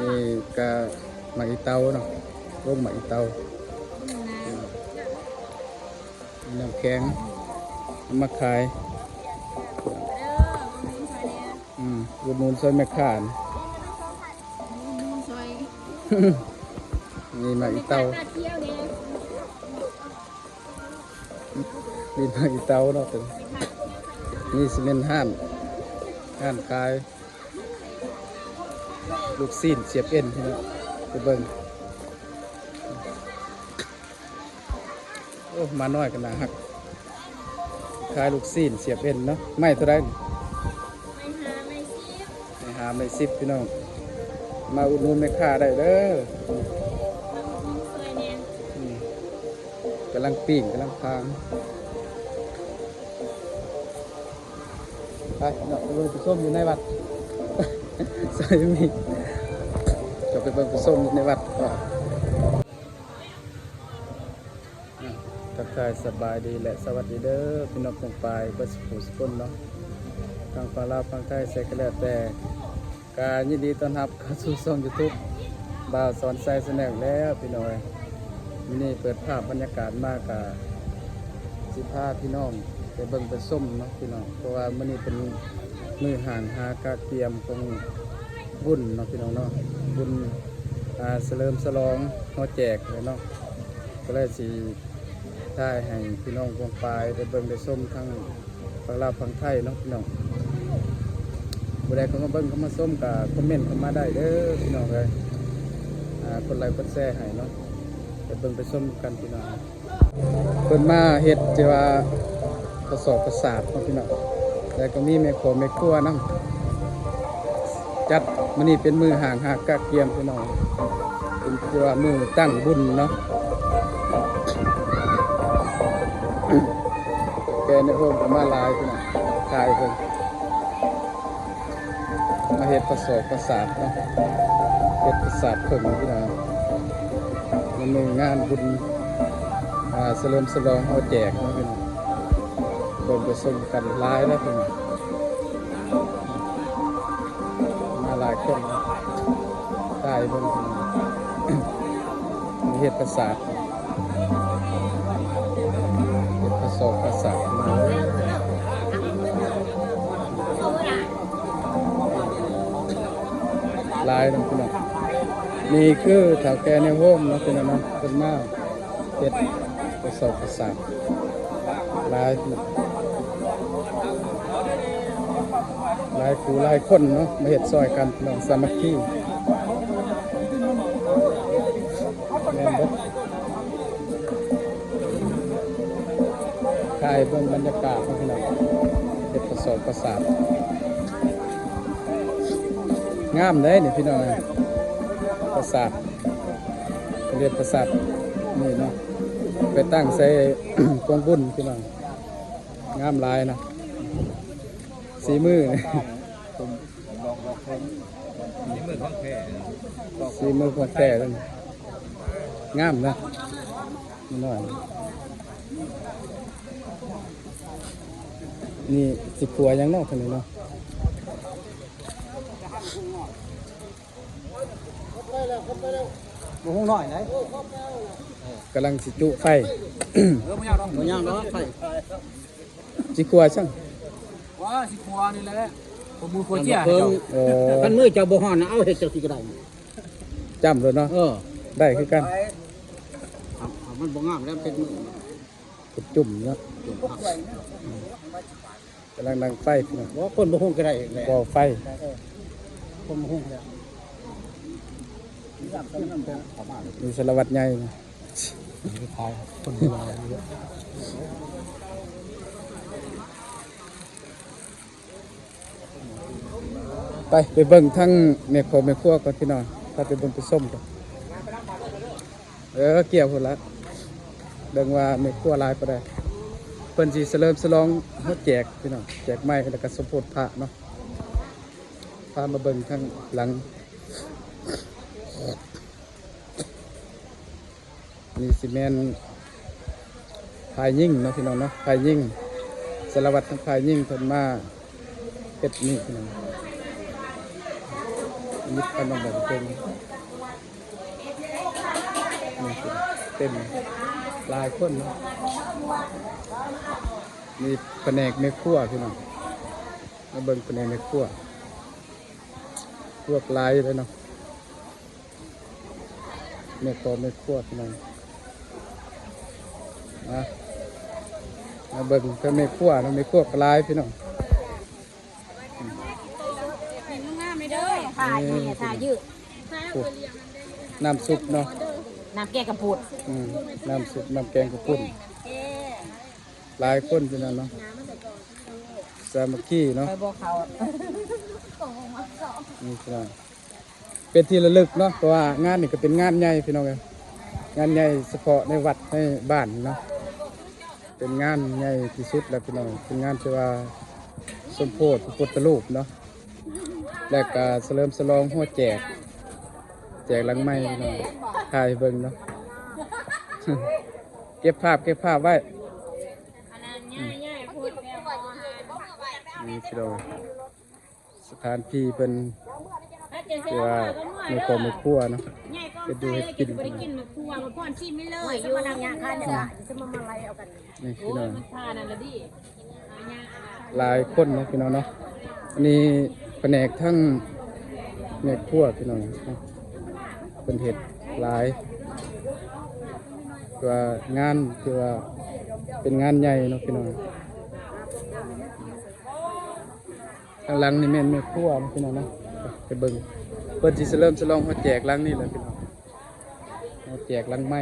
นี่กะหมากอีเตาเนาะร่มหมากอีเตาน้ำแข็งมาขายอุดหนุนซอยแม่ข่านนี่หมากอีเตามีหมากอีเตาเนาะเป็นนี่สิเป็นห้านขายลูกซีนเสียบเอ็นที่นี่ไปเบิ่งโอ้มาน้อยกันนะฮักขายลูกซีนเสียบเอ็นเนาะไม่เท่าไรไม่หาไม่ซิบพี่น้องมาอุดหนุนแม่ค้าได้เด้อกำลังปิ้งกำลังพางไปเนาะไปเบิ่งส้มอยู่ในวัดใส่มีจะไปเบิ่งส้มอยู่ในวัดทักทายสบายดีและสวัสดีเด้อพี่น้องของปลายบัสปูสกุลเนาะทางฝั่งลาวฝั่งไทยใส่กระแล้วแต่การยินดีต้อนรับเข้าสู่ช่อง YouTube บ่าวสอนไซส์แสดงแล้วพี่น้อยมินี่เปิดภาพบรรยากาศมากกับสิพาพี่น้องไปเบิ่งไปส้มเนาะพี่น้องเพราะว่ามื้อนี้เป็นมื้อห่างหากาเตรียมของบุญเนาะพี่น้องเนาะบุญเฉลิมฉลองฮอแจกเลยเนาะก็เลยสิได้ให้พี่น้องวงปลายได้เบิ่งได้ส้มทั้งฝั่งลาวฝั่งไทยเนาะพี่น้องผู้ใดเขามาเบิ่งเขามาส้มกับคอมเมนต์เข้ามาได้เด้อพี่น้องเลยคนไลค์คนแชร์ให้เนาะไปเบิ่งไปส้มกันพี่น้องเพิ่นมาเฮ็ดที่ว่าประสอบประสาทเนาะพี่น้องแล้วก็มีแม่โคแม่ครัวนํจัดมื้อนี้เป็นมื้อห่างหากาเกียมพี่น้องเป็นที่ว่ามื้อตั้งบุญเนาะแกในพวกมาลายพี่น้องขายเพิ่นมาเฮ็ดประสอบประสาทเนาะเฮ็ดประสาทเพิ่นพี่น้องมันมีงานบุญเฉลิมฉลองเฮาแจกเนาะพี่น้องเบิ่งไปส่งกันหลายแล้วพี่น้องมาหลายคนขายเพิ่นพี่น้องมีเฮ็ดประสาทเฮ็ดประสอบประสาทมาลายน้องพี่น้องนี่คือแถวแกในโฮมเนาะพี่น้องเนาะเป็นมากเฮ็ดประสอบประสาทลายครูลายคนเนาะมาเฮ็ดซอยกันน้องสามัคคีแม่นบ่ถ่ายเบิ่งบรรยากาศพี่น้องเฮ็ดประสอบประสาทงามเลยนี่พี่น้องประสาทเรียนประสาทนี่เนาะไปตั้งใส่ กองบุญพี่น้องงามลายนะสีมือสีมือของแท้เลยงามนะนี่หน่อยนี่สิขัวยังนอกทางนี้เนาะบ่ฮู้น้อยไหนกำลังสิจุไฟบ่ยากดอกไฟสิขัวช่างว่าสิครัวนี่แหละผมมือครัวเจี้ยคันมือเจ้าบ่ฮ้อนนะเอาเฮ็ดจังซี่ก็ได้จำเลยเนาะได้คือกันมันบ่งามแล้วเป็นมือจุ่มเนาะกำลังดังไฟพี่น้องบ่คนบ่ฮู้ก็ได้บ่ไฟคนบ่ฮู้แล้วมีสารวัตรใหญ่คนไปเบิ่งทั้งแม่ครัวแม่ครัวก่อนพี่น้องถ้าไปเบิ่งไปส้มก่อนเกี่ยวพุ่นละเบิ่งว่าแม่ครัวลายบ่ได้เพิ่นสิเฉลิมฉลองเฮาแจกพี่น้องแจกไม้แล้วก็สมโภชพระเนาะพามาเบิ่งทั้งหลังนี่สิแม่นพายยิ่งเนาะพี่น้องเนาะพายยิ่งสารวัตรทั้งพายยิ่งเพิ่นมาเฮ็ดนี่พี่น้อง มิตรขนมแบบเต็มนี่เต็มหลายคนเนาะมีแผนกแม่ครัวพี่น้องมาเบิ่งแผนกแม่ครัวพวกหลายเลยเนาะแม่ตัวแม่ครัวพี่น้องมาเบิ่งเพื่อแม่ครัวเนาะแม่ครัวหลายพี่น้อง ถ่ายนี่ถ่ายยืด น้ำซุปเนาะ น้ำแกงกระปุก น้ำซุปน้ำแกงกระปุ่นหลายคนพี่น้องเนาะสามัคคีเนาะ ไปบอกเขา นี่พี่น้องเป็นที่ระลึกเนาะเพราะว่างานนี่ก็เป็นงานใหญ่พี่น้องเลยงานใหญ่เฉพาะในวัดในบ้านเนาะเป็นงานใหญ่ที่สุดแล้วพี่น้องเป็นงานที่ว่าสมโพธิพระพุทธรูปเนาะและก็เฉลิมฉลองหัวแจกหลังไม้พี่น้องถ่ายเบิ่งเนาะ เก็บภาพไว้นี่พี่น้องสถานที่เป็นที่ว่าในครัวในครัวเนาะจะดูให้กิน ไปกินมาคั่วมาป้อนชิมไม่เลยอยู่นางยาคันเนี่ยจะมาอะไรเอากัน นี่พี่น้อง ทานนั่นละดิ หลายคนเนาะพี่น้องเนาะอันนี้แผนกทั้งในครัวพี่น้องเป็นเห็ดหลายว่างานที่ว่าเป็นงานใหญ่เนาะพี่น้องข้างหลังนี่แม่นแม่ครัวเนาะพี่น้องเนาะไปเบิ่งเพิ่นสิเริ่มฉลองเขาแจกหลังนี่แหละพี่น้องเขาแจกหลังใหม่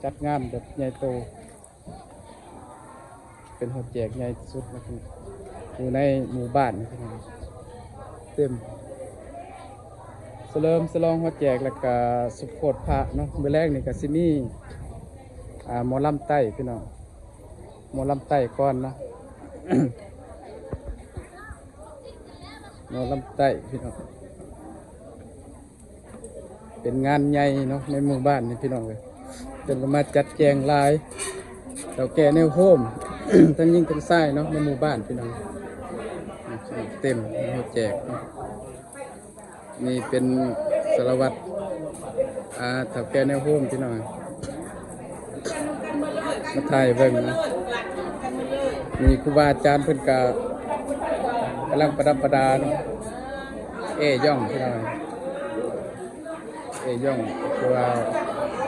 จัดงานแบบใหญ่โตเป็นเขาแจกใหญ่ที่สุดนะพี่อยู่ในหมู่บ้านนะพี่น้องเต็มเริ่มฉลองเขาแจกแล้วก็สุขโขทพระเนาะเมื่อแรกนี่ก็สิมีหมอลำไต้พี่น้องหมอลำไต้ก่อนนะ หมอลำไต้พี่น้องเป็นงานใหญ่เนาะในหมู่บ้านนี่พี่น้องเลยจนมาจัดแจงลายเราแก่แนวโฮม ทั้งยิ่งทั้งไส้เนาะในหมู่บ้านพี่น้องเต็มเขาแจกนี่เป็นสารวัตรถ้าแก่แนวโฮมพี่น้องมาถ่ายเบิ่งนะมีครูบาอาจารย์เพิ่นกกำลังประดับประดาเนาะย่องพี่น้องย่องคือว่า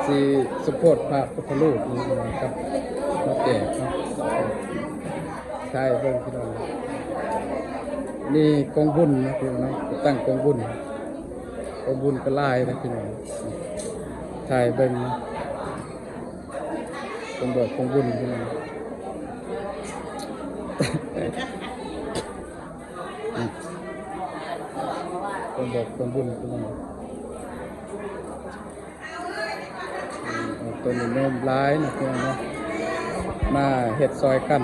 สิสมโภชพระพุทธรูปนี่ครับมาแจกเนาะถ่ายเบิ่งพี่น้องนี่กองบุญนะพี่น้องเนาะตั้งกองบุญก็ลายนะพี่น้องถ่ายเบิ่งนะกองบุญพี่น้องกองบุญพี่น้องตัวนี้โน้มร้ายนะพี่น้องเนาะมาเห็ดซอยกัน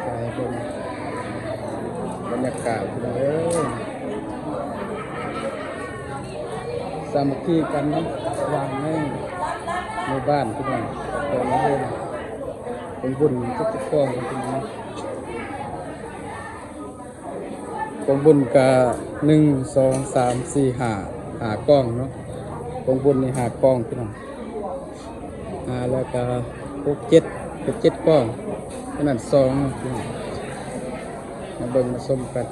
ถ่ายเบิ่งบรรยากาศพี่น้องเอ้ยสามัคคีกันเนาะวางในหมู่บ้านพี่น้องตอนนี้เลยเป็นบุญทุกๆกองกันพี่น้องกองบุญกับ1 2 3 4 5กองเนาะกองบุญนี่5กองพี่น้องแล้วก็6 7กองขนาด2เนาะพี่น้องมาเบิ่งมาชมกัน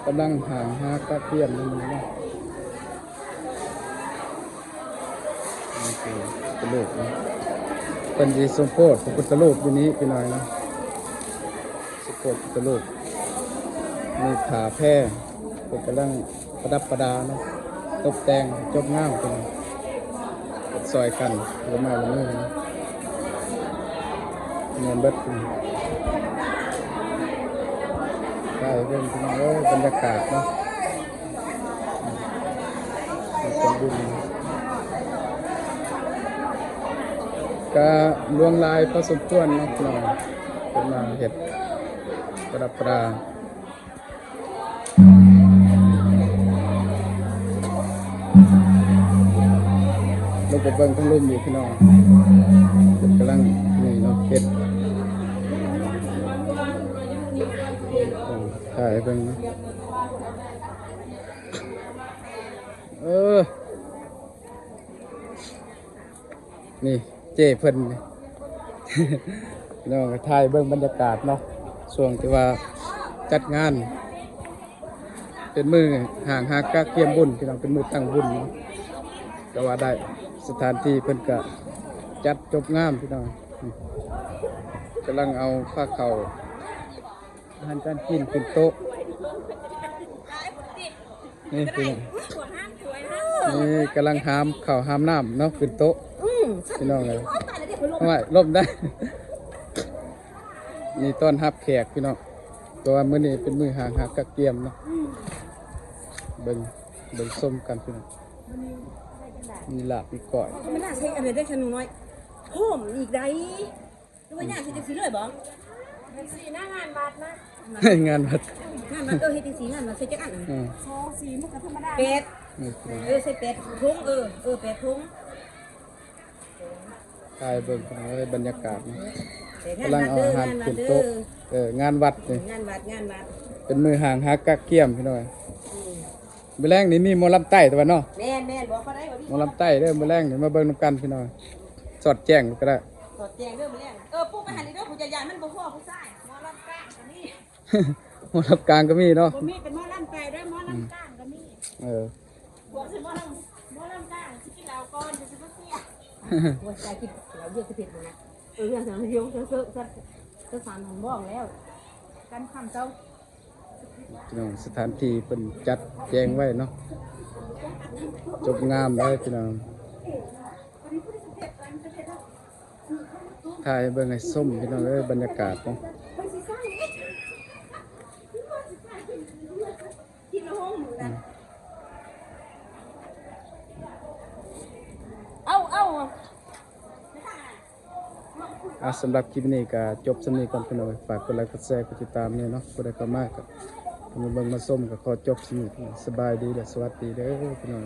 กำลังหากระเทียมนี่มันเนาะนี่คือพระรูปนะเป็นที่สมโภชพระพุทธรูปอยู่นี้พี่น้อยนะสมโภชพระพุทธรูปมีขาแพร่เป็นกำลังประดับประดาเนาะตกแต่งจบง่ามกันซอยกันละไม้ละมือนะเงินเบิดได้เรื่องพี่น้องบรรยากาศเนาะเป็นบุญก็ลวงลายพอสมควรเนาะพี่น้องเป็นมาเห็ดประดับประดาเราไปเบิ่งทั้งลุ่มอยู่พี่น้องกำลังนี่เนาะเห็ด ถ่ายเบิ่งนะเออนี่เจ้เพิ่นนี่ พี่น้องก็ถ่ายเบิ่งบรรยากาศเนาะช่วงที่ว่าจัดงาน เป็นมือห่างหากะเกียมบุญพี่น้องเป็นมือตั้งบุญเนาะก็ว่าได้สถานที่เพิ่นก็จัดจบงามพี่น้องกำลังเอาผ้าเข่าวอาหารการกินขึ้นโต๊ะนี่พี่น้องนี่กำลังหามข้าวหามน้ำเนาะขึ้นโต๊ะพี่น้องเลยว่าลมได้ นี่ต้อนรับแขกพี่น้องตัวามื้อนี้เป็นมื้อห่างหากะเกียมเนาะเบิ่งส้มกันพี่น้องมีลาบมีก้อย มันน่าใช้อะไรได้ขนุน้อยหอมอีกได้ดูว่าอยากใช้สีเลยบ่สีหน้างานบัตรนะ งานวัด งานบัตรเฮ็ดสีงานบัตรใช้จักอัน อืม ซองสีมันก็ธรรมดาเป็ด นี่พี่น้อง ใส่เป็ดทุ่งเป็ดทุ่ง ถ่ายเบิ่งกันเลยบรรยากาศนะ งาน กำลัง บัตร เอาอาหาร งานบั ขึ้ ต น ร โต๊ะงานวัดนี่ งานบัตรงานบัตร เป็นมือห่างหากะเกียมพี่น้อยมื้อแรงนี่มีหมอลำใต้ตัวเนาะ แม่บอกเขาได้บ่ หมอลำใต้เด้อมื้อแรงนี่มาเบิ่งนำกันพี่น้อยสอดแจ้งก็ได้ สอดแจงเด้อมื้อแรงปุ๊บไปหันนี่เด้อผู้ใหญ่ๆมันบ่พอผู้ชายหมอลำกลางก็มี หมอลำกลางก็มีเนาะ บ่มีเป็นหมอลำไก่ด้วยหมอลำกลางก็มี บวกสิหมอลำกลางสิกินเหล้าก่อนจะสิบ่เสียว่าใจกินเหล้าเยอะก็ผิดนะเรื่องทางเดียวจะสารของบ้องแล้วกันคำเจ้า พี่น้องสถานที่เพิ่นจัดแจงไว้เนาะจบงามเลยพี่น้องถ่ายเบิ่งให้ส้มพี่น้องเอ้ยบรรยากาศเนาะ กินละห้องหมูนะสำหรับคลิปนี้ก็จบสำนี้ก่อนพี่น้องฝากกดไลค์กดแชร์กดติดตามเนี่ยเนาะบ่ได้เข้ามาก็มาเบิ่งมาส้มก็ขอจบสำนี้สบายดีและสวัสดีเด้อพี่น้อง